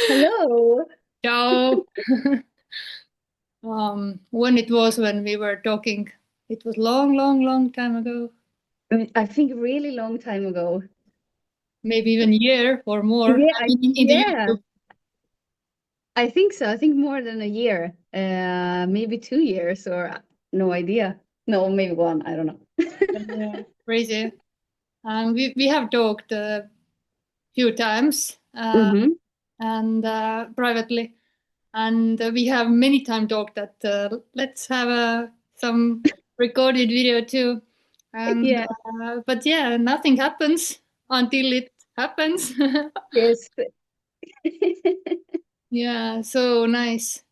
Hello. Ciao. When we were talking, it was long, long, long time ago. I think really long time ago. Maybe even a year or more. Yeah, I mean, in the yeah, YouTube. I think so. I think more than a year. Maybe 2 years or no idea. No, maybe one. I don't know. Yeah, crazy. We have talked a few times Mm-hmm. and privately, and we have many time talked that let's have some recorded video too. And Yeah. but yeah, nothing happens until it happens. Yes. Yeah, so nice.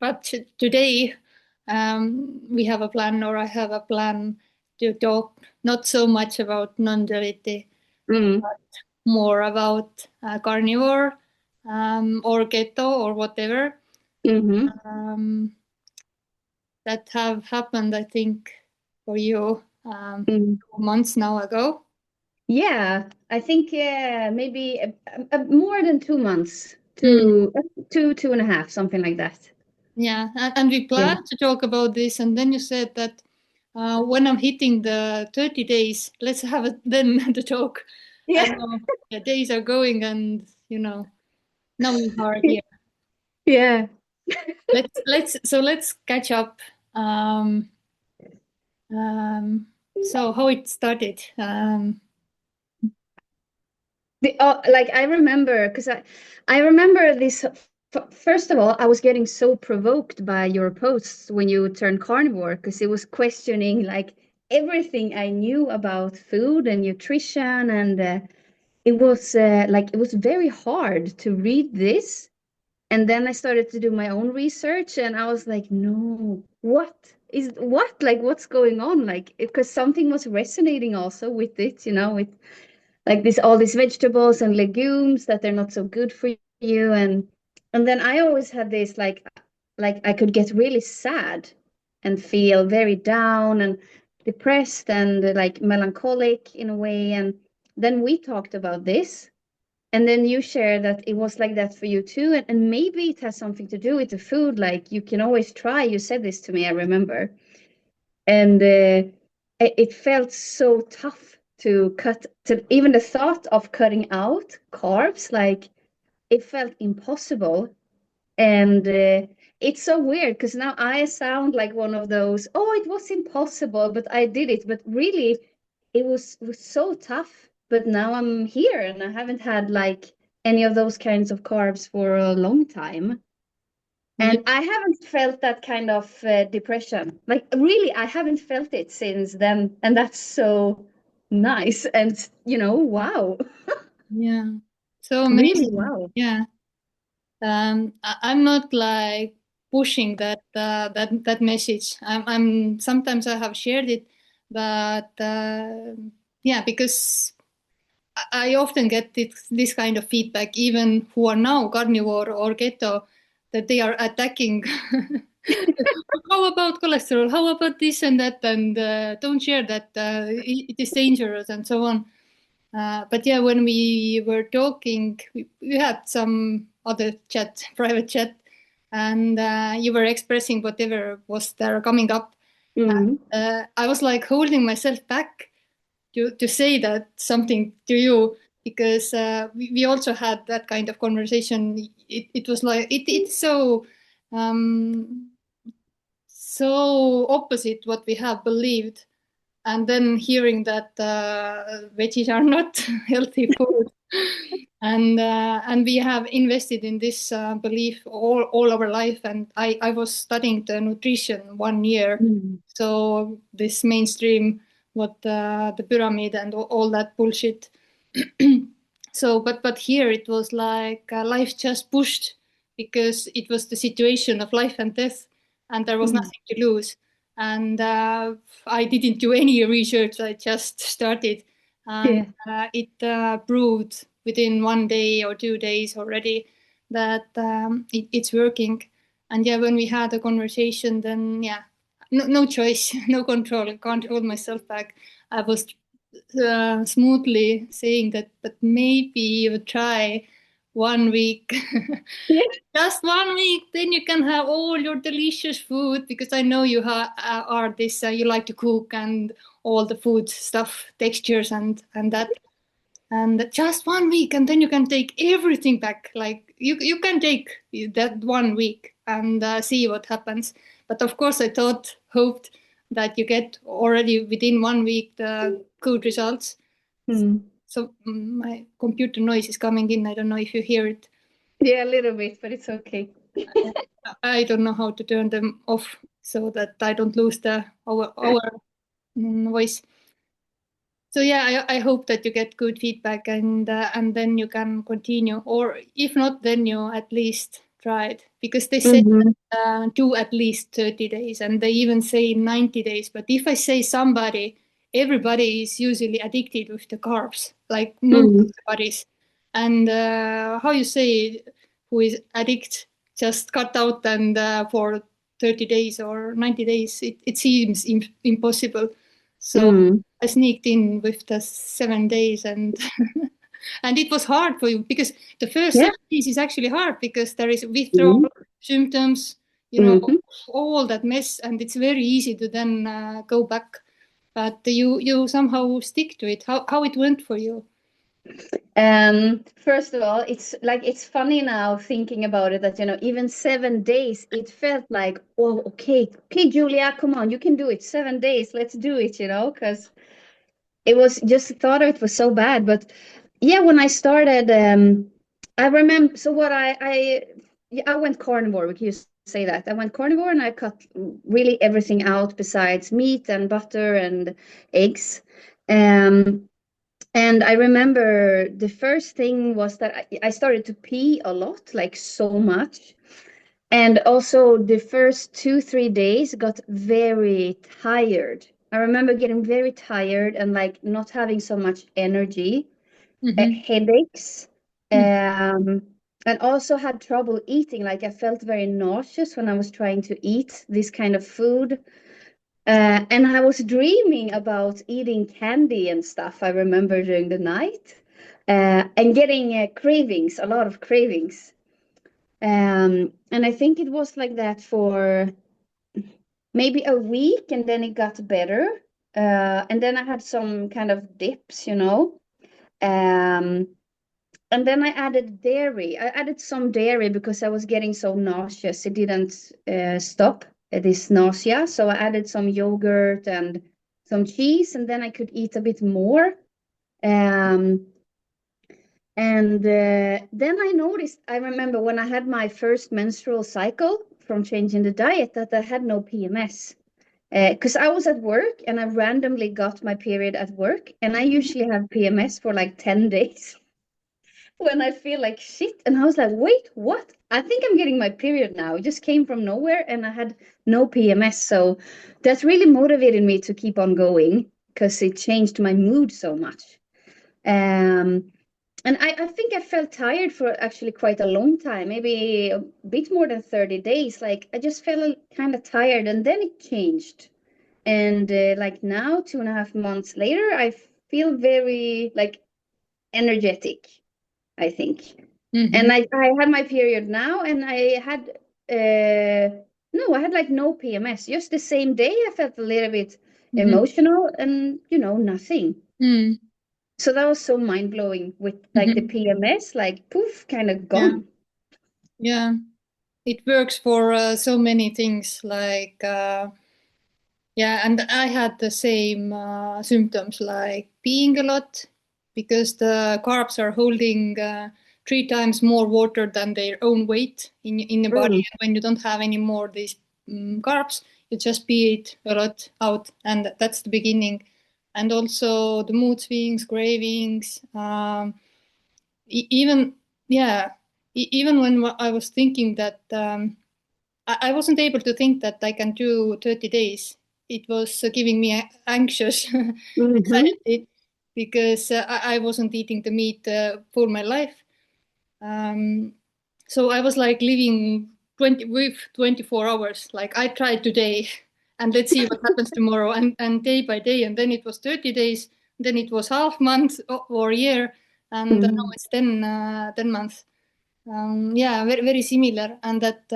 But today we have a plan, or I have a plan to talk not so much about non-duality, Mm. more about carnivore or keto or whatever Mm-hmm. um, that have happened, I think, for you Mm. 2 months now ago. Yeah, I think maybe more than 2 months, Mm. two and a half, something like that. Yeah, and we Yeah. planned to talk about this, and then you said that when I'm hitting the 30 days, let's have it then the talk. Yeah. And the days are going, and now we are here. Yeah. Let's catch up. Um, so how it started? Like I remember, because I remember this. First of all, I was getting so provoked by your posts when you turned carnivore because it was questioning like everything I knew about food and nutrition, and it was like it was very hard to read this. And then I started to do my own research, and I was like, no, what like what's going on? Like because something was resonating also with it, with like this all these vegetables and legumes that they're not so good for you, and then I always had this like I could get really sad and feel very down and depressed and like melancholic in a way. And then we talked about this, and then you share that it was like that for you too, and maybe it has something to do with the food. Like you can always try, you said this to me, I remember. And it felt so tough to cut, to even the thought of cutting out carbs, like it felt impossible. And it's so weird because now I sound like one of those, oh, it was impossible but I did it, but really it was so tough. But now I'm here and I haven't had like any of those kinds of carbs for a long time. Yeah, And I haven't felt that kind of depression. Like, really, I haven't felt it since then. And that's so nice. And, wow. yeah, so Really, amazing. wow. Yeah. I'm not like pushing that message. I'm sometimes I have shared it, but yeah, because I often get this kind of feedback, even who are now carnivore or keto, that they are attacking. How about cholesterol? How about this and that? And don't share that. It is dangerous and so on. But yeah, when we were talking, we had some other chat, private chat, and you were expressing whatever was there coming up. Mm. I was like holding myself back to say that something to you because we also had that kind of conversation. It was like it's um, so opposite what we have believed, and then hearing that veggies are not healthy food, and we have invested in this belief all our life. And I was studying the nutrition 1 year, Mm. so this mainstream, what the pyramid and all that bullshit. So but here it was like life just pushed because it was the situation of life and death, and there was Mm. nothing to lose. And I didn't do any research, I just started, and Yeah. it proved within 1 day or 2 days already that it's working. And yeah, when we had a conversation, then yeah, no choice, no control, I can't hold myself back. I was smoothly saying that, but maybe you try 1 week. Yeah. Just 1 week, then you can have all your delicious food, because I know you are this, you like to cook and all the food stuff, textures and that. And just 1 week, and then you can take everything back. Like you can take that 1 week and see what happens. But of course, I hoped that you get already within 1 week the good results. Mm. So my computer noise is coming in. I don't know if you hear it. Yeah, a little bit, but it's okay. I don't know how to turn them off so that I don't lose our voice. So yeah, I hope that you get good feedback, and then you can continue, or if not, then you at least try it, because they say Mm-hmm. do at least 30 days, and they even say 90 days. But if I say everybody is usually addicted with the carbs, like most of Mm. the bodies. And how you say, who is addict, just cut out and for 30 days or 90 days, it seems impossible. So Mm. I sneaked in with the 7 days, and and it was hard for you, because the first Yeah. 7 days is actually hard, because there is withdrawal Mm. symptoms, Mm-hmm. all that mess, and it's very easy to then go back. But you somehow stick to it. How it went for you? First of all, it's funny now thinking about it that, even 7 days, it felt like, oh, okay, Julia, come on, you can do it. 7 days, let's do it, because it was just the thought of it was so bad. But yeah, when I started, I remember, so what yeah, I went carnivore, we can just say that. I went carnivore and I cut really everything out besides meat and butter and eggs. Um, and I remember the first thing was that I started to pee a lot, like so much. And also the first 2, 3 days got very tired. I remember getting very tired and like not having so much energy, Mm-hmm. headaches, um, and also had trouble eating. Like I felt very nauseous when I was trying to eat this kind of food. And I was dreaming about eating candy and stuff, I remember during the night, and getting cravings, a lot of cravings. And I think it was like that for maybe a week, and then it got better. And then I had some kind of dips. Um, and then I added dairy. I added some dairy because I was getting so nauseous. It didn't stop this nausea. So I added some yogurt and some cheese, and then I could eat a bit more. Um, and then I noticed, I remember when I had my first menstrual cycle from changing the diet, that I had no PMS. Because I was at work and I randomly got my period at work, and I usually have PMS for like 10 days when I feel like shit. And I was like, wait, what? I think I'm getting my period now. It just came from nowhere and I had no PMS. So that really motivated me to keep on going because it changed my mood so much. Um, and I think I felt tired for actually quite a long time, maybe a bit more than 30 days. Like I just felt kind of tired, and then it changed. And like now, 2.5 months later, I feel very like energetic, I think. Mm-hmm. And I had my period now, and I had no, I had like no PMS. Just the same day, I felt a little bit Mm-hmm. emotional, and nothing. Mm-hmm. So that was so mind blowing with like the Mm-hmm. PMS, like poof, kind of Yeah, gone. yeah. It works for so many things, like yeah, and I had the same symptoms, like peeing a lot, because the carbs are holding 3 times more water than their own weight in the body. Mm. And when you don't have any more these carbs, you just pee it a lot out, and that's the beginning. And also the mood swings, cravings, even yeah, even when I was thinking that. I wasn't able to think that I can do 30 days. It was giving me anxious Mm-hmm. anxiety, because I wasn't eating the meat for my life. Um, so I was like living 24 hours. Like I tried today and let's see what happens tomorrow, and day by day. And then it was 30 days. then it was half month or year, and now it's 10 months. Yeah, very, very similar. And that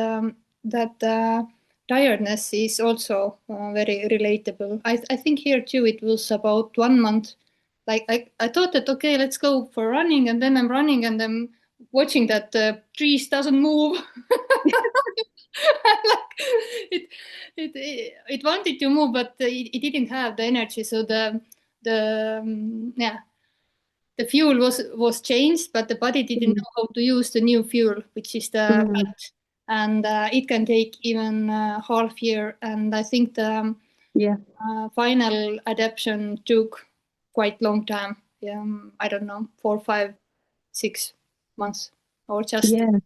tiredness is also very relatable. I think here too it was about 1 month. Like I thought that okay, let's go for running, and then I'm running and I'm watching that the trees doesn't move. Like it wanted to move, but it didn't have the energy. So yeah, the fuel was changed, but the body didn't know how to use the new fuel, which is the fat, and it can take even half year. And I think the Yeah. final adaptation took quite long time. I don't know, 4, 5, 6 months, or just Yeah.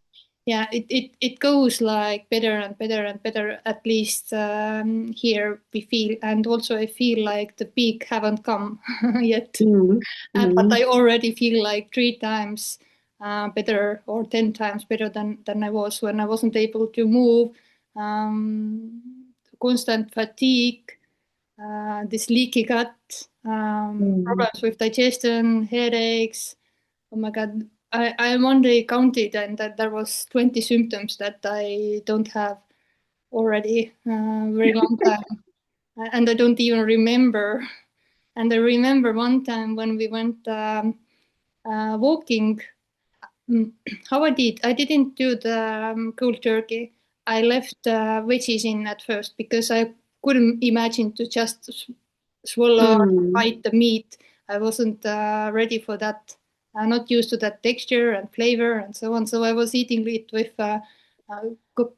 yeah. It goes like better and better and better. At least here we feel, and also I feel like the peak haven't come yet. But I already feel like 3 times better or 10 times better than I was when I wasn't able to move. Constant fatigue, this leaky gut, problems with digestion, headaches. Oh my God. I one day counted and that there was 20 symptoms that I don't have already very long time. And I don't even remember. And I remember one time when we went walking. How I did? I didn't do the cold turkey. I left veggies in at first because I couldn't imagine to just swallow or bite the meat. I wasn't ready for that. I'm not used to that texture and flavor and so on. So I was eating it with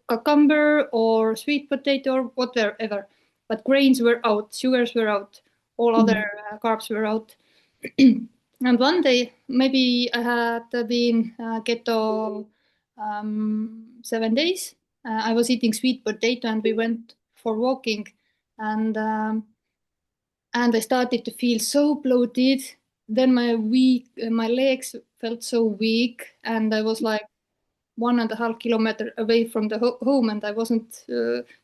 cucumber or sweet potato or whatever. But grains were out, sugars were out, all other carbs were out. And one day, maybe I had been keto 7 days. I was eating sweet potato, and we went for walking, and um, and I started to feel so bloated. Then my legs felt so weak, and I was like 1.5 kilometers away from the home, and I wasn't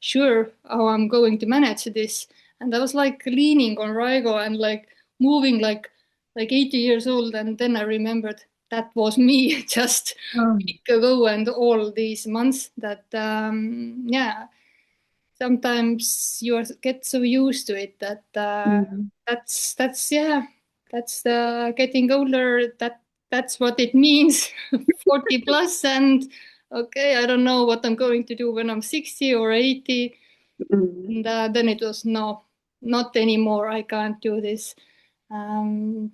sure how I'm going to manage this. And I was like leaning on Raigo and like moving like 80 years old. And then I remembered that was me just a week ago, and all these months that yeah, sometimes get so used to it that that's yeah, that's getting older. That's what it means. 40 plus, and okay, I don't know what I'm going to do when I'm 60 or 80. And then it was no, not anymore. I can't do this.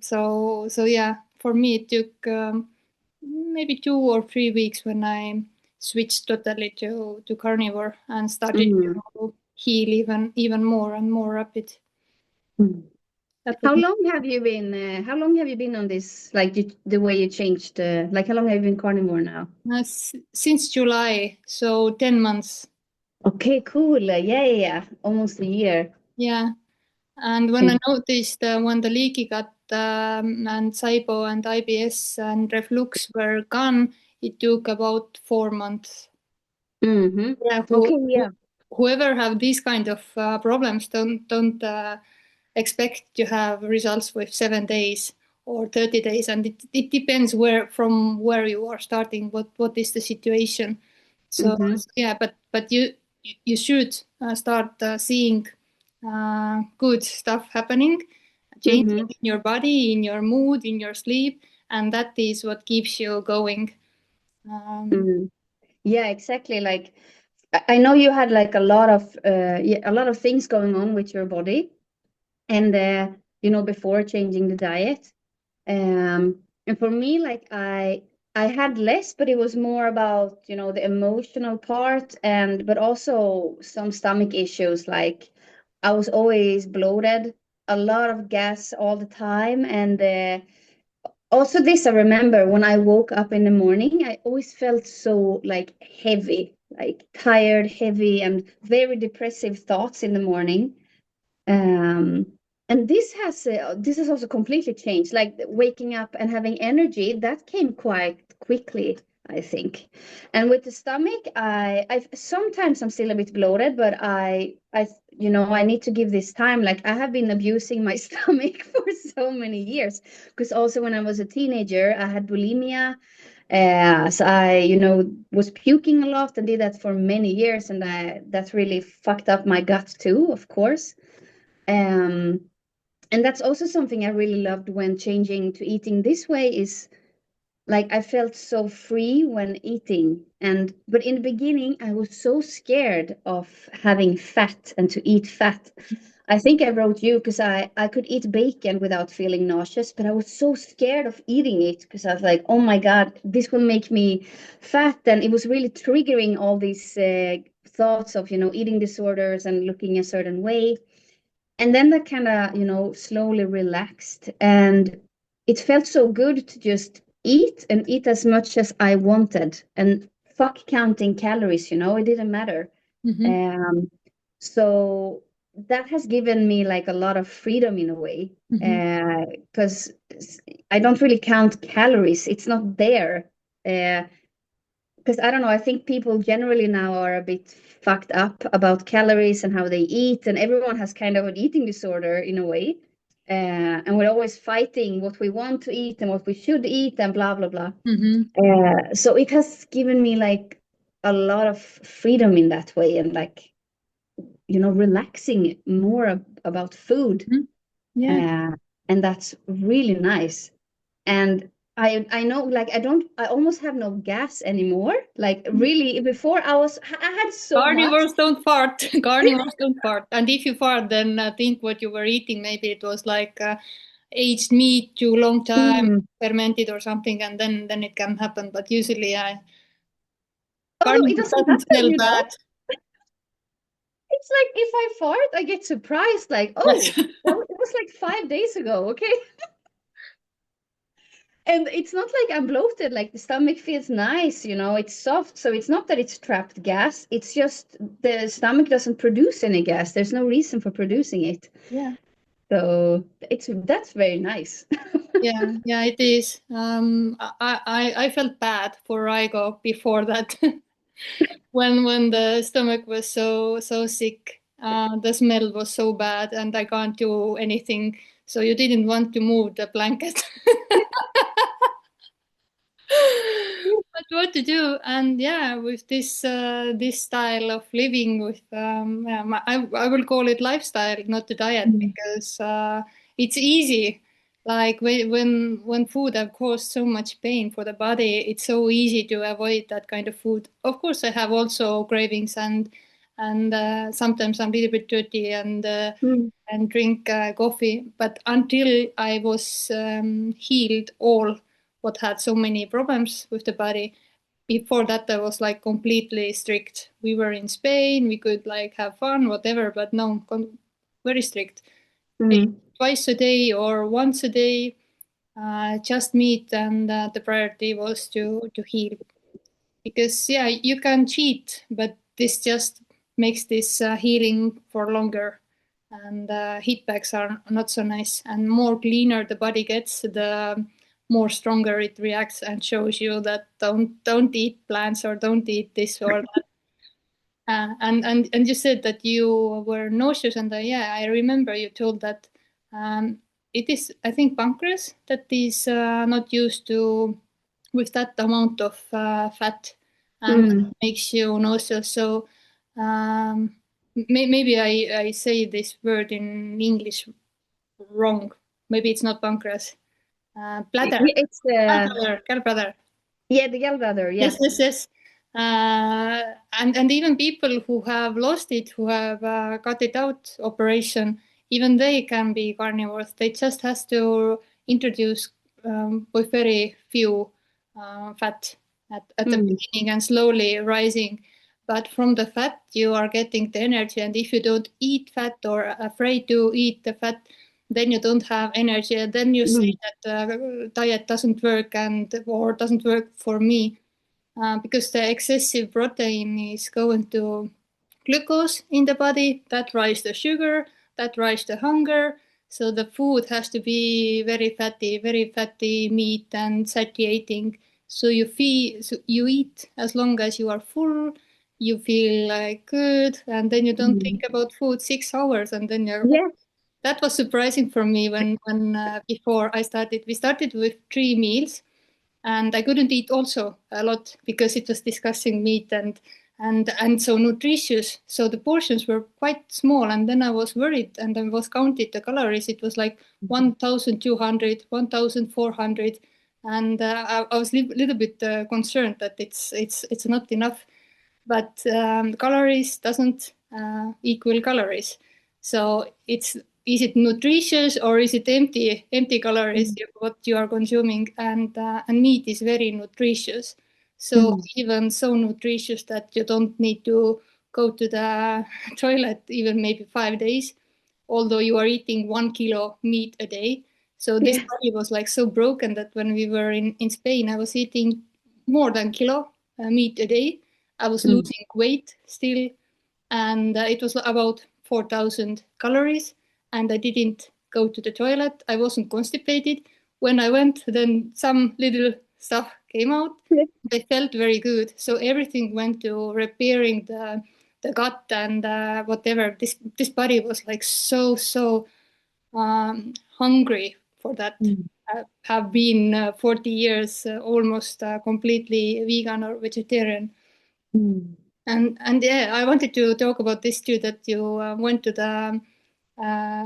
So yeah, for me it took maybe 2 or 3 weeks when I switched totally to carnivore and started to heal even more and more rapid. That was How long have you been? How long have you been on this? Like the way you changed? Like how long have you been carnivore now? since July, so 10 months. Okay, cool. Yeah. Almost a year. Yeah. And when I noticed when the leaky gut and SIBO and IBS and reflux were gone, it took about 4 months. Yeah, Okay, yeah. whoever have these kind of problems don't expect to have results with 7 days or 30 days, and it depends from where you are starting, what is the situation. So yeah, but you should start seeing good stuff happening, changing in your body, in your mood, in your sleep, and that is what keeps you going. Yeah, exactly. Like I know you had like a lot of a lot of things going on with your body, and before changing the diet. And for me, like I had less, but it was more about, the emotional part, but also some stomach issues. Like I was always bloated, a lot of gas all the time, and also this I remember when I woke up in the morning, I always felt so like heavy, like tired, heavy, and very depressive thoughts in the morning. Um, and this has also completely changed. Like waking up and having energy, that came quite quickly, I think. And with the stomach, I sometimes I'm still a bit bloated, but I I need to give this time. Like I have been abusing my stomach for so many years because also when I was a teenager, I had bulimia. So I, was puking a lot and did that for many years, and that really fucked up my gut too, of course. Um, and that's also something I really loved when changing to eating this way is like I felt so free when eating. But in the beginning I was so scared of having fat and to eat fat. I think I wrote you because I could eat bacon without feeling nauseous, but I was so scared of eating it because I was like, oh my God, this will make me fat. And it was really triggering all these thoughts of, eating disorders and looking a certain way. And then that kind of, slowly relaxed. And it felt so good to just eat and eat as much as I wanted. And fuck counting calories, it didn't matter. Mm-hmm. Um, so that has given me like a lot of freedom in a way. Mm-hmm. Because I don't really count calories. It's not there. Because I don't know, I think people generally now are a bit fucked up about calories and how they eat, and everyone has kind of an eating disorder in a way. And we're always fighting what we want to eat and what we should eat and blah blah blah. Mm-hmm. So it has given me like a lot of freedom in that way, and like relaxing more about food, Mm-hmm. Yeah. uh, and that's really nice. And I know, like I almost have no gas anymore. Like really, before I had so much. Carnivores don't fart. Carnivores don't fart. And if you fart, then think what you were eating. Maybe it was like aged meat too long time, Mm. fermented or something, and then it can happen. But usually, Although it carnivore doesn't doesn't happen, smell bad. it's like if I fart, I get surprised. Like, Yes. oh, it was like 5 days ago. Okay. And it's not like I'm bloated, like the stomach feels nice, it's soft. So it's not that it's trapped gas. It's just the stomach doesn't produce any gas. There's no reason for producing it. Yeah. So that's very nice. Yeah, yeah, it is. I felt bad for Raigo before that. When the stomach was so sick, the smell was so bad, and I can't do anything. So you didn't want to move the blanket. But what to do? And yeah, with this style of living, with yeah, I will call it lifestyle, not the diet, Mm. because it's easy. Like when food have caused so much pain for the body, it's so easy to avoid that kind of food. Of course, I have also cravings, and sometimes I'm a little bit dirty Mm. and drink coffee. But until I was healed all what had so many problems with the body, before that I was like completely strict. We were in Spain, we could like have fun, whatever, but no, very strict. Mm. Twice a day or once a day, just meat, and the priority was to heal. Because yeah, you can cheat, but this just makes this healing for longer. And heat packs are not so nice. And more cleaner the body gets, the more stronger it reacts and shows you that don't eat plants or don't eat this or that. And you said that you were nauseous, and yeah, I remember you told that it is, I think, pancreas that is not used to with that amount of fat, and Mm. makes you nauseous. So maybe I say this word in English wrong. Maybe it's not pancreas. Bladder, Yeah, it's gallbladder, gallbladder. yeah, the gallbladder, Yes, yes. yes, yes. And even people who have lost it, who have got it out operation, even they can be carnivores. They just has to introduce with very few fat at the Mm. beginning and slowly rising. But from the fat, you are getting the energy. And if you don't eat fat or afraid to eat the fat, then you don't have energy. And then you say Mm. that diet doesn't work and or doesn't work for me, because the excessive protein is going to glucose in the body, that rise the sugar, that rise the hunger. So the food has to be very fatty meat and satiating. So you eat as long as you are full, you feel like good, and then you don't Mm. think about food 6 hours, and then you're. Yeah. That was surprising for me when before I started. We started with 3 meals, and I couldn't eat also a lot because it was discussing meat and so nutritious. So the portions were quite small, and then I was worried, and I was counted the calories. It was like 1,200, 1,400, and I was a little bit concerned that it's not enough. But calories doesn't equal calories. So it's, is it nutritious or is it empty calories Mm. what you are consuming? And meat is very nutritious. So Mm. even so nutritious that you don't need to go to the toilet even maybe 5 days, although you are eating 1 kilo meat a day. So this Yeah. body was like so broken that when we were in Spain, I was eating more than kilo meat a day. I was Mm. losing weight still, and it was about 4,000 calories. And I didn't go to the toilet. I wasn't constipated. When I went, then some little stuff came out. Yeah. I felt very good. So everything went to repairing the gut and whatever. This body was like so hungry for that. Mm. I have been 40 years almost completely vegan or vegetarian. Mm. And yeah, I wanted to talk about this too, that you went to the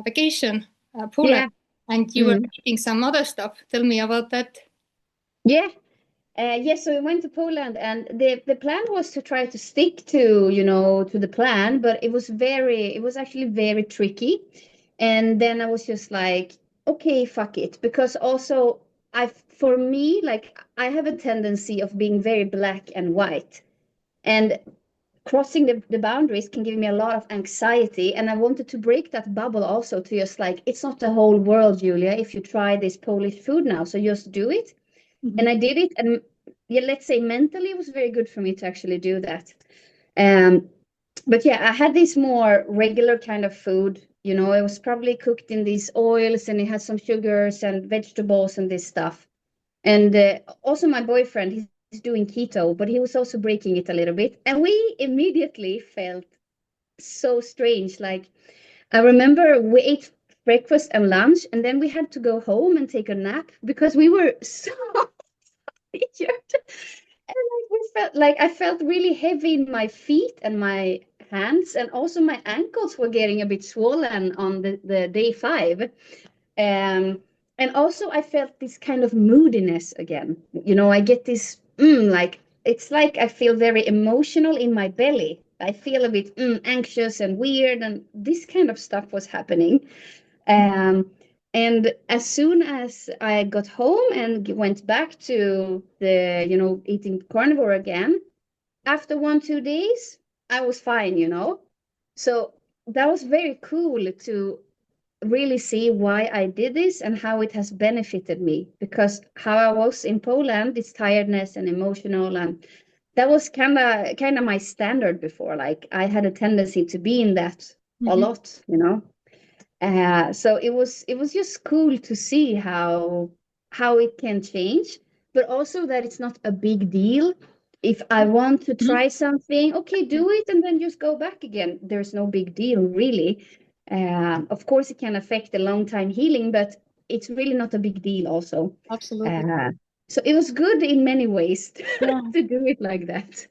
vacation, Poland, Yeah. and you were Mm. eating some other stuff. Tell me about that. Yeah. Yes, so we went to Poland, and the plan was to try to stick to, to the plan, but it was actually very tricky. And then I was just like, okay, fuck it, because also for me, like I have a tendency of being very black and white, and crossing the boundaries can give me a lot of anxiety. And I wanted to break that bubble also to just like, it's not the whole world, Julia, if you try this Polish food now, so just do it. And Mhm. I did it, and yeah, let's say mentally it was very good for me to actually do that. Um, but yeah, I had this more regular kind of food. It was probably cooked in these oils, and it had some sugars and vegetables and this stuff. And also my boyfriend, he's doing keto, but he was also breaking it a little bit. And we immediately felt so strange. Like I remember we ate breakfast and lunch, and then we had to go home and take a nap because we were so tired. And like we felt like I felt really heavy in my feet and my hands, and also my ankles were getting a bit swollen on the day 5. And also I felt this kind of moodiness again. I get this like it's like I feel very emotional in my belly. I feel a bit anxious and weird, and this kind of stuff was happening. Um, and as soon as I got home and went back to the, eating carnivore again, after 1, 2 days, I was fine. So that was very cool to really see why I did this and how it has benefited me. Because how I was in Poland, this tiredness and emotional, and that was kind of my standard before. Like I had a tendency to be in that a Mhm. lot. So it was just cool to see how it can change, but also that it's not a big deal. If I want to Mhm. try something, okay, do it and then just go back again. There's no big deal, really. Of course, it can affect the long time healing, but it's really not a big deal also. Absolutely. Uh, so it was good in many ways Yeah, to do it like that.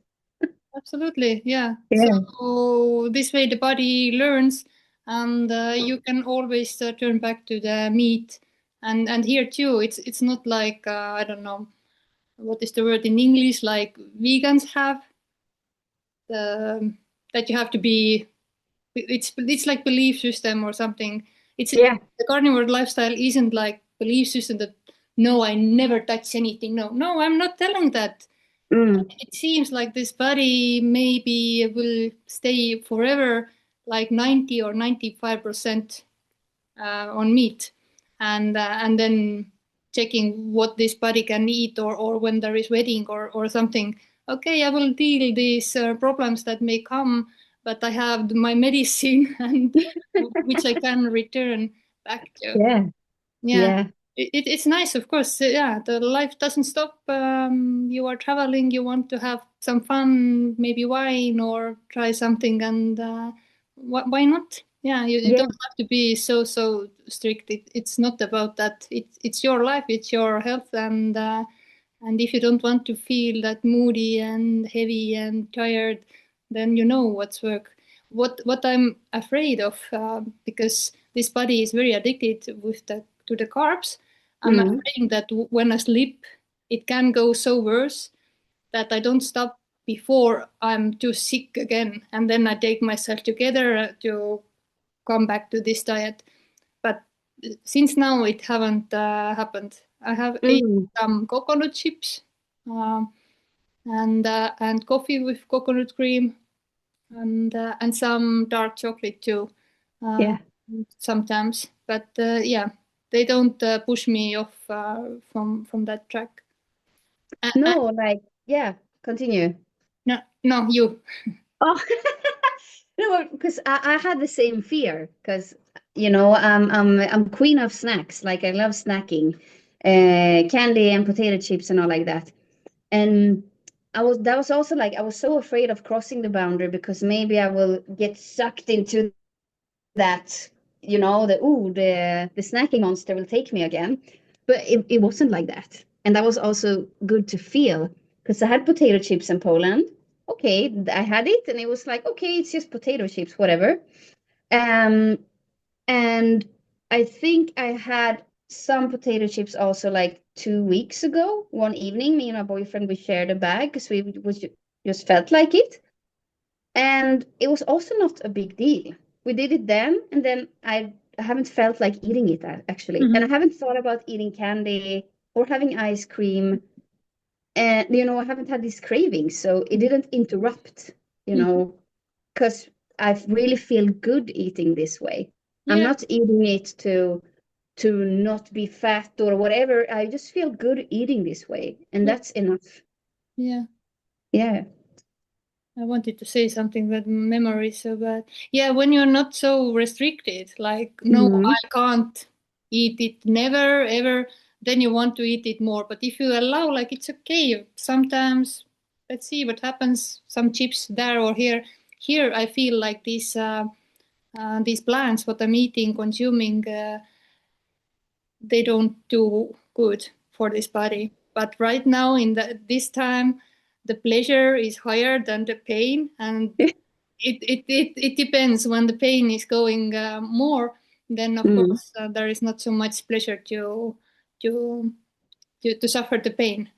absolutely. Yeah. Yeah. So this way the body learns, and you can always turn back to the meat. And here too, it's not like I don't know what is the word in English, like vegans have the that you have to be. It's like belief system or something. It's Yeah. the carnivore lifestyle isn't like belief system that no, I never touch anything. No, no, I'm not telling that. Mm. It seems like this body maybe will stay forever like 90 or 95% on meat, and then checking what this body can eat, or when there is wedding or something. Okay, I will deal these problems that may come, but I have my medicine and which I can return back to. Yeah. Yeah, Yeah. It's nice, of course. Yeah, the life doesn't stop. You are traveling, you want to have some fun, maybe wine or try something, and why not? Yeah, you Yeah. don't have to be so strict. It's not about that. It's your life, it's your health, and if you don't want to feel that moody and heavy and tired, then you know what's work. What I'm afraid of, because this body is very addicted with the to the carbs. I'm Mm. afraid that when I sleep, it can go so worse that I don't stop before I'm too sick again, and then I take myself together to come back to this diet. But since now it haven't happened. I have ate Mm. some coconut chips, um, and coffee with coconut cream, and some dark chocolate too, uh, Yeah. sometimes. But yeah, they don't push me off from that track. No, like, yeah, continue. No, no, you. Oh, no, because I had the same fear because I'm queen of snacks. Like I love snacking, candy and potato chips and all like that. And that was also like I was so afraid of crossing the boundary because maybe I will get sucked into that, the snacking monster will take me again. But it wasn't like that. And that was also good to feel because I had potato chips in Poland. Okay, I had it and it was like, okay, it's just potato chips, whatever. Um, and I think I had some potato chips also like 2 weeks ago. One evening, me and my boyfriend, we shared a bag because just felt like it. And it was also not a big deal. We did it then, and then I haven't felt like eating it actually. And I Mhm. haven't thought about eating candy or having ice cream. And, I haven't had these cravings. So it didn't interrupt, you Mhm. know, because I really feel good eating this way. I'm Yeah, not eating it to not be fat or whatever. I just feel good eating this way, and yeah, that's enough. yeah. Yeah. I wanted to say something, but memory is so bad. Yeah, when you're not so restricted, like, no, Hmm. I can't eat it, never, ever, then you want to eat it more. But if you allow, like, it's okay. Sometimes, let's see what happens, some chips there or here. Here, I feel like these plants, what I'm eating, consuming, they don't do good for this body. But right now, in this time, the pleasure is higher than the pain, and it depends. When the pain is going more, then of Mm. course there is not so much pleasure to to suffer the pain.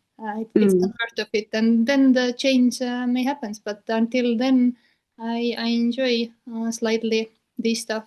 It's not Mm. worth of it, and then the change may happen. But until then, I enjoy slightly this stuff.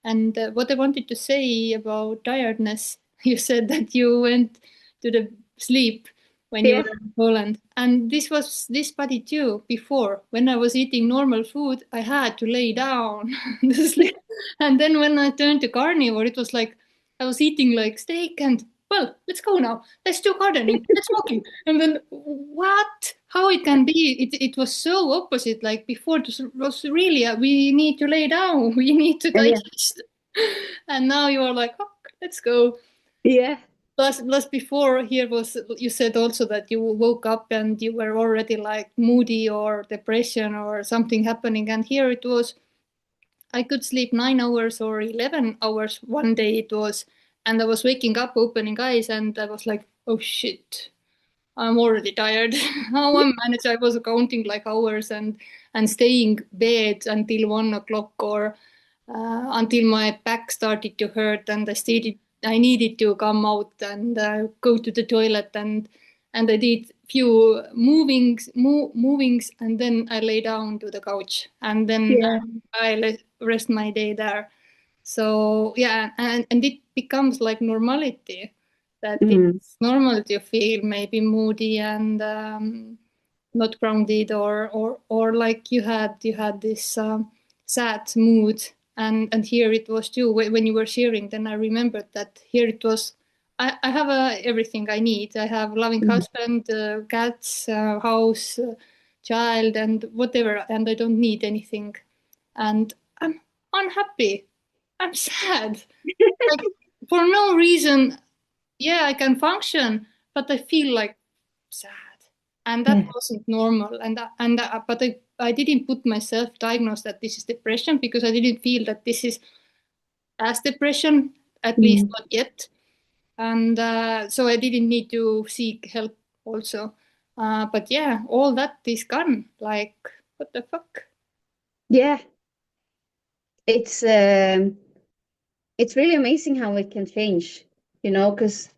And what I wanted to say about tiredness, you said that you went to the sleep when you Yeah. were in Poland. And this was this body too before. When I was eating normal food, I had to lay down to sleep. And then when I turned to carnivore, it was like I was eating like steak and, well, let's go now. Let's do gardening. Let's walking. And then what? How it can be? It was so opposite. Like before, it was really we need to lay down. We need to Yeah. digest. And now you are like, oh, let's go. Yeah. Plus, before here was you said also that you woke up and you were already like moody or depression or something happening. And here it was I could sleep 9 hours or 11 hours one day it was, and I was waking up, opening eyes, and I was like, oh shit, I'm already tired. How I managed? I was counting like hours and staying bed until 1 o'clock or until my back started to hurt and I needed to come out and go to the toilet and I did few movings and then I lay down to the couch and then Yeah. rest my day there. So yeah, and it becomes like normality that Mm. it's normal to feel maybe moody and not grounded or like you had this sad mood and here it was too when you were sharing then I remembered that here it was I have everything I need. I have loving Mm. husband, cats, house, child and whatever and I don't need anything and I'm unhappy. I'm sad like for no reason yeah, I can function, but I feel like sad, and that Yeah. wasn't normal. But I didn't put myself diagnosed that this is depression because I didn't feel that this is as depression, at least Mm. not yet. And so I didn't need to seek help also. But yeah, all that is gone. Like, what the fuck? Yeah, it's it's really amazing how it can change, because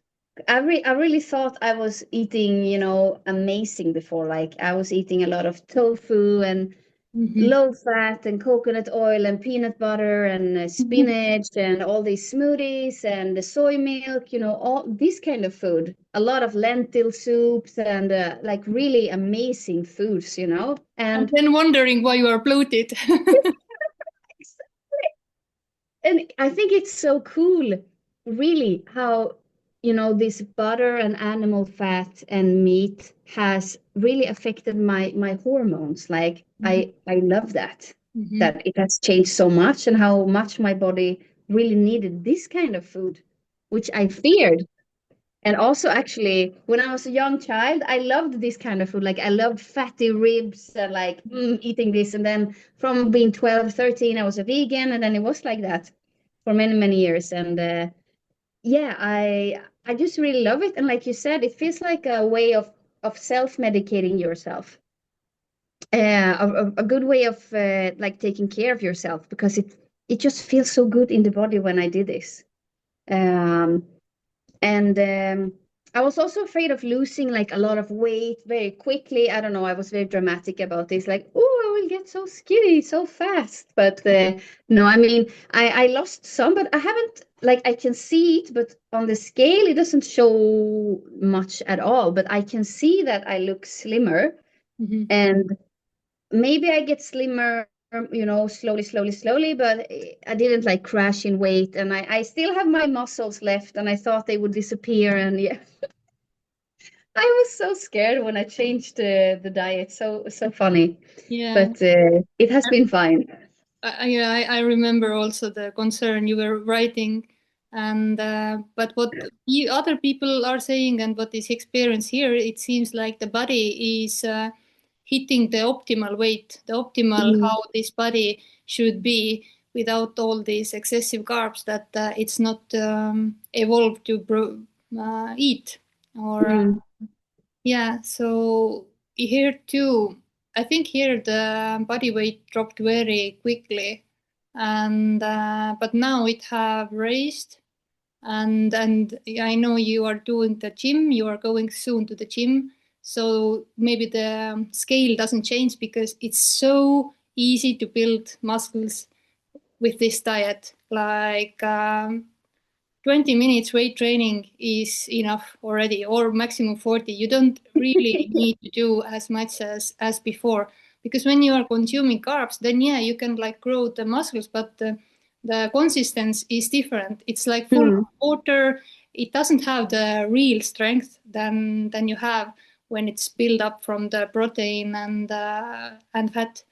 I really thought I was eating, amazing before. Like I was eating a lot of tofu and Mhm. low fat and coconut oil and peanut butter and Mhm. spinach and all these smoothies and the soy milk, all this kind of food. A lot of lentil soups and like really amazing foods, And and then wondering why you are bloated. and I think it's so cool, really, how, this butter and animal fat and meat has really affected my hormones. Like Mhm. I love that, Mhm. that it has changed so much and how much my body really needed this kind of food, which I feared. And also, actually, when I was a young child, I loved this kind of food. Like, I loved fatty ribs and like eating this. And then from being 12, 13, I was a vegan. And then it was like that for many, many years. And yeah, I just really love it. And like you said, it feels like a way of self-medicating yourself. A good way of like taking care of yourself, because it just feels so good in the body when I did this. Um, and I was also afraid of losing like a lot of weight very quickly. I don't know. I was very dramatic about this, like, oh, I will get so skinny so fast. But no, I mean, I lost some, but I haven't, like, I can see it, but on the scale, it doesn't show much at all. But I can see that I look slimmer, Mhm. and maybe I get slimmer, slowly, slowly, slowly, but I didn't like crash in weight, and I still have my muscles left, and I thought they would disappear, and yeah, I was so scared when I changed the diet. So funny, Yeah. but it has been fine. I remember also the concern you were writing, and but what other people are saying and what is experienced here, it seems like the body is hitting the optimal weight, the optimal Mm, how this body should be without all these excessive carbs that it's not evolved to eat or mm, yeah, so here too, I think here the body weight dropped very quickly, and but now it have raised, and I know you are doing the gym. You are going soon to the gym, so maybe the scale doesn't change because it's so easy to build muscles with this diet. Like 20 minutes weight training is enough already, or maximum 40. You don't really need to do as much as before, because when you are consuming carbs, then yeah, you can like grow the muscles, but the consistency is different. It's like full of mm, water. It doesn't have the real strength than you have when it's built up from the protein and fat.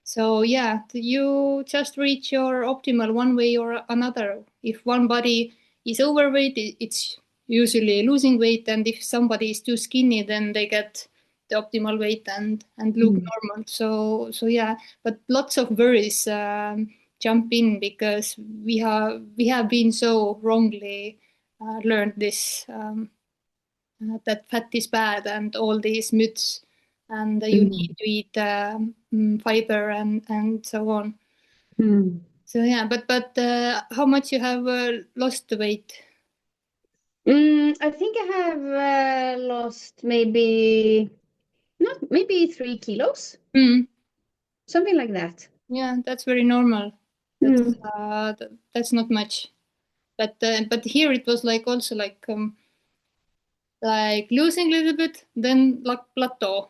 So yeah, you just reach your optimal one way or another. If one body is overweight, it's usually losing weight, and if somebody is too skinny, then they get the optimal weight and look mm, normal. So yeah, but lots of worries jump in because we have been so wrongly learned this. That fat is bad and all these myths, and you need mm, to eat fiber and so on. mm. So yeah, but how much you have lost the weight? I think I have lost maybe not maybe 3 kilos, Mm, something like that. yeah, that's very normal. That's Mm, that's not much. But here it was like also like losing a little bit, then like plateau,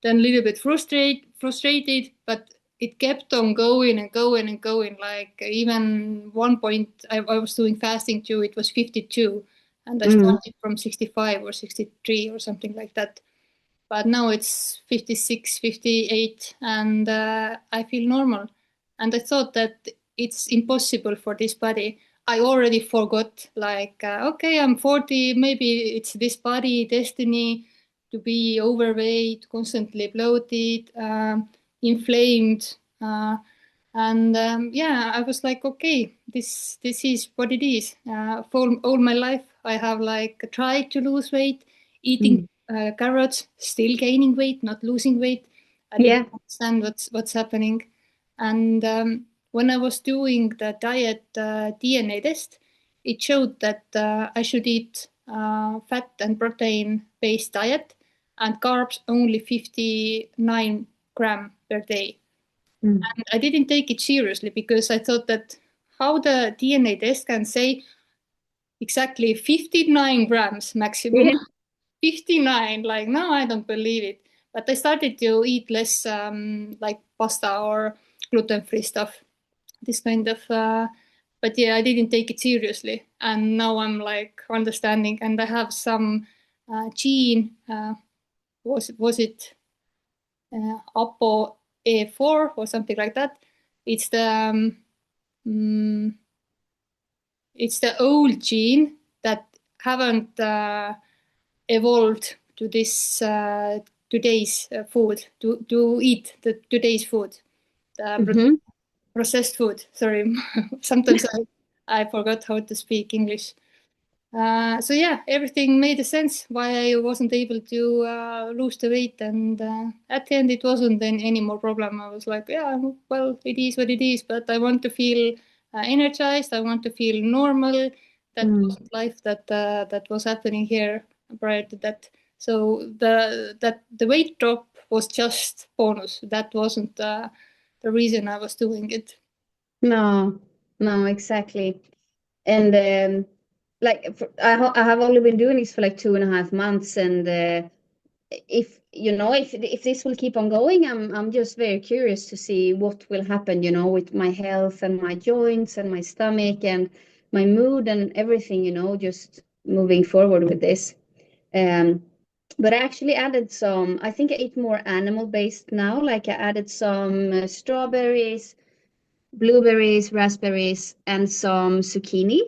then a little bit frustrated, but it kept on going and going and going. Like even one point, I was doing fasting too. It was 52, and I mm, started from 65 or 63 or something like that. But now it's 56, 58, and I feel normal. And I thought that it's impossible for this body. I already forgot, like, okay, I'm 40, maybe it's this body destiny to be overweight, constantly bloated, inflamed. And yeah, I was like, okay, this is what it is. For all my life, I have like tried to lose weight, eating Mm. carrots, still gaining weight, not losing weight. I didn't Yeah. understand what's happening. And when I was doing the diet DNA test, it showed that I should eat fat and protein based diet and carbs only 59 gram per day. Mm. And I didn't take it seriously because I thought that how the DNA test can say exactly 59 grams maximum, Yeah. 59, like no, I don't believe it. But I started to eat less like pasta or gluten-free stuff, this kind of but yeah, I didn't take it seriously, and now I'm like understanding, and I have some gene, was it ApoE4 or something like that. It's the mm, it's the old gene that haven't evolved to this today's food, to eat the today's food, Mm-hmm. processed food. Sorry, sometimes I forgot how to speak English. So yeah, everything made sense why I wasn't able to lose the weight, and at the end it wasn't any more problem. I was like, yeah, well, it is what it is, but I want to feel energized. I want to feel normal. That Mm. wasn't life that was happening here prior to that. So the weight drop was just bonus. That wasn't the reason I was doing it. No, no, exactly. And I have only been doing this for like 2.5 months, and if if this will keep on going, I'm just very curious to see what will happen, with my health and my joints and my stomach and my mood and everything, just moving forward with this. Um, but I actually added some. I think I eat more animal based now. Like I added some strawberries, blueberries, raspberries, and some zucchini.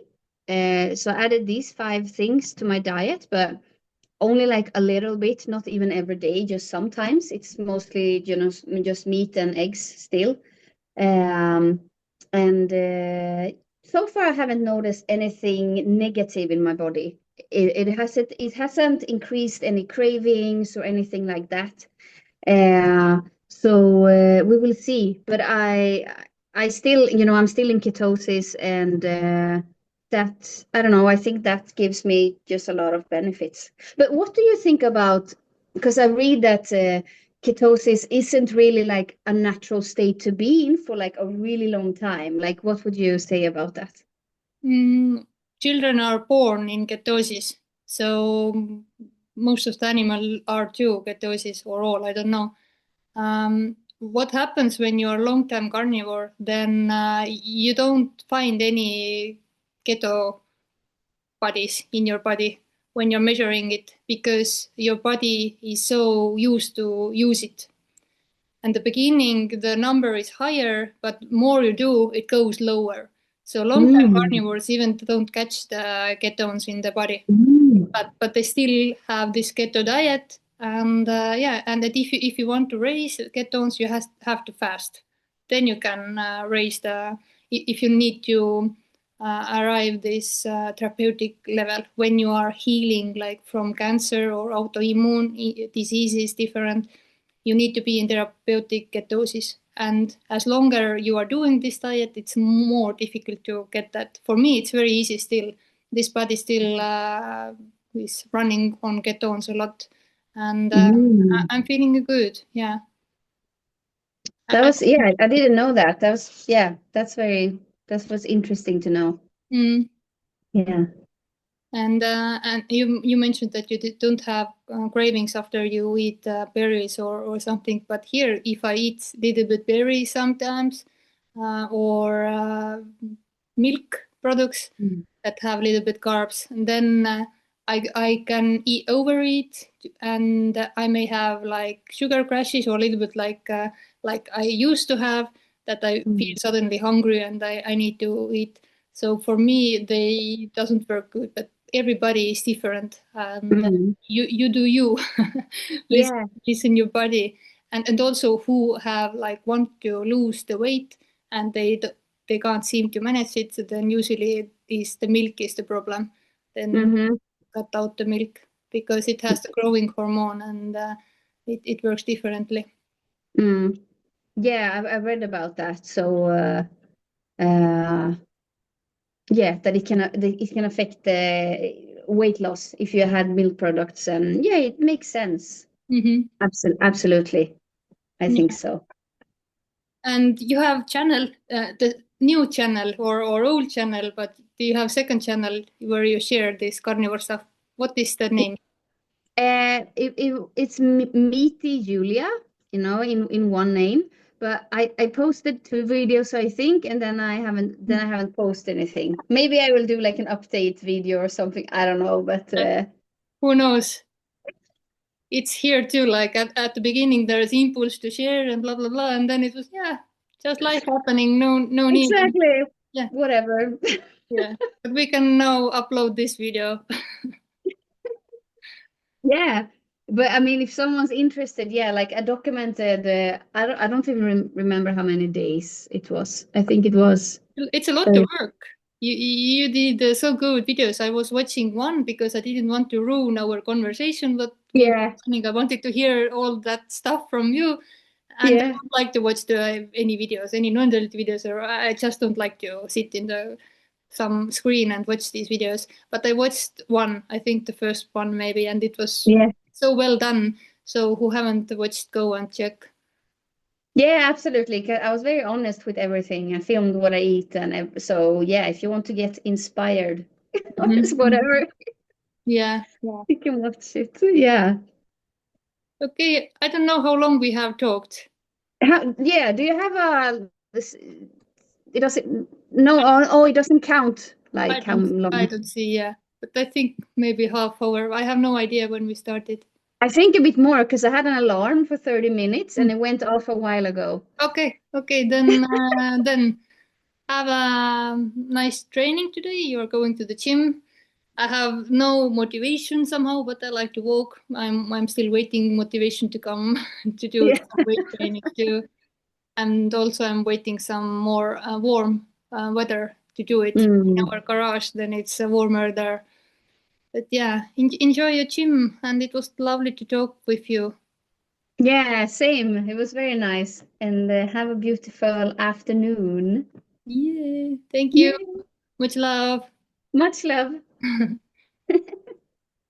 So I added these 5 things to my diet, but only like a little bit, not even every day, just sometimes. It's mostly, just meat and eggs still. Um, and so far, I haven't noticed anything negative in my body. It hasn't increased any cravings or anything like that. So we will see. But I still, I'm still in ketosis, and that I don't know. I think that gives me just a lot of benefits. But what do you think about? Because I read that ketosis isn't really like a natural state to be in for like a really long time. Like, what would you say about that? Mm, children are born in ketosis, so most of the animal are too ketosis, or all, I don't know. What happens when you're a long-term carnivore? Then you don't find any keto bodies in your body when you're measuring it because your body is so used to use it. And the beginning, the number is higher, but more you do, it goes lower. So long-term Mm. carnivores even don't catch the ketones in the body, Mm. but they still have this keto diet. And yeah, and that if you want to raise ketones, you have to fast. Then you can raise if you need to arrive this therapeutic level when you are healing, like from cancer or autoimmune diseases, different. You need to be in therapeutic ketosis. And as longer you are doing this diet, it's more difficult to get that. For me, it's very easy still. This body still is running on ketones a lot, and Mm. I'm feeling good. Yeah. That And, was, yeah, I didn't know that. That was, yeah, that was interesting to know. mm, Yeah. and you mentioned that you don't have cravings after you eat berries or something. But here, if I eat little bit berries sometimes, or milk products Mm. that have a little bit carbs, and then I can overeat, and I may have like sugar crashes or a little bit like I used to have, that I feel Mm. suddenly hungry and I need to eat. So for me, they doesn't work good, but everybody is different, and Mm. you do you. listen, Yeah. listen your body, and also who have like want to lose the weight and they can't seem to manage it. So then usually is the milk is the problem. Then Mm-hmm. cut out the milk because it has the growing hormone and it works differently. Mm. Yeah, I've read about that. So uh, yeah, that it can affect the weight loss if you had milk products, and yeah, it makes sense. Hmm. Absolutely, I think Yeah. so. And you have channel, the new channel or old channel, but do you have second channel where you share this carnivore stuff? What is the name? It's Meaty Julia, in one name. But I posted 2 videos, I think, and then I haven't posted anything. Maybe I will do like an update video or something. I don't know, but Who knows? It's here too. Like at the beginning, there's impulse to share and blah blah blah, and then it was just life happening. No need. exactly, Yeah, whatever. yeah. But we can now upload this video. Yeah, but I mean, if someone's interested, yeah, like I documented. I don't even remember how many days it was. I think it was. It's a lot Uh, of work. You did so good videos. I was watching one because I didn't want to ruin our conversation, but we were yeah, listening. I wanted to hear all that stuff from you, and I yeah, don't like to watch any videos, any non-delete videos, or I just don't like to sit in the some screen and watch these videos. But I watched one, I think the first one maybe, and it was yeah, so well done. So who haven't watched, go and check. yeah, absolutely. 'Cause I was very honest with everything. I filmed what I eat, and so yeah, if you want to get inspired, or just Mhm. whatever, Yeah, yeah. you can watch it. Yeah. Okay, I don't know how long we have talked. Yeah. Do you have a? It doesn't. No. Oh, it doesn't count. Like how I long? don't see, yeah. But I think maybe half hour. I have no idea when we started. I think a bit more because I had an alarm for 30 minutes Mm. and it went off a while ago. Okay, then have a nice training today. You're going to the gym. I have no motivation somehow, but I like to walk. I'm still waiting motivation to come to do Yeah. some weight training too. And also I'm waiting some more warm weather to do it in Mm. our garage. Then it's warmer there. But yeah, enjoy your gym, and it was lovely to talk with you. Yeah, same. It was very nice. And have a beautiful afternoon. Yeah, thank you. Yeah. Much love. Much love.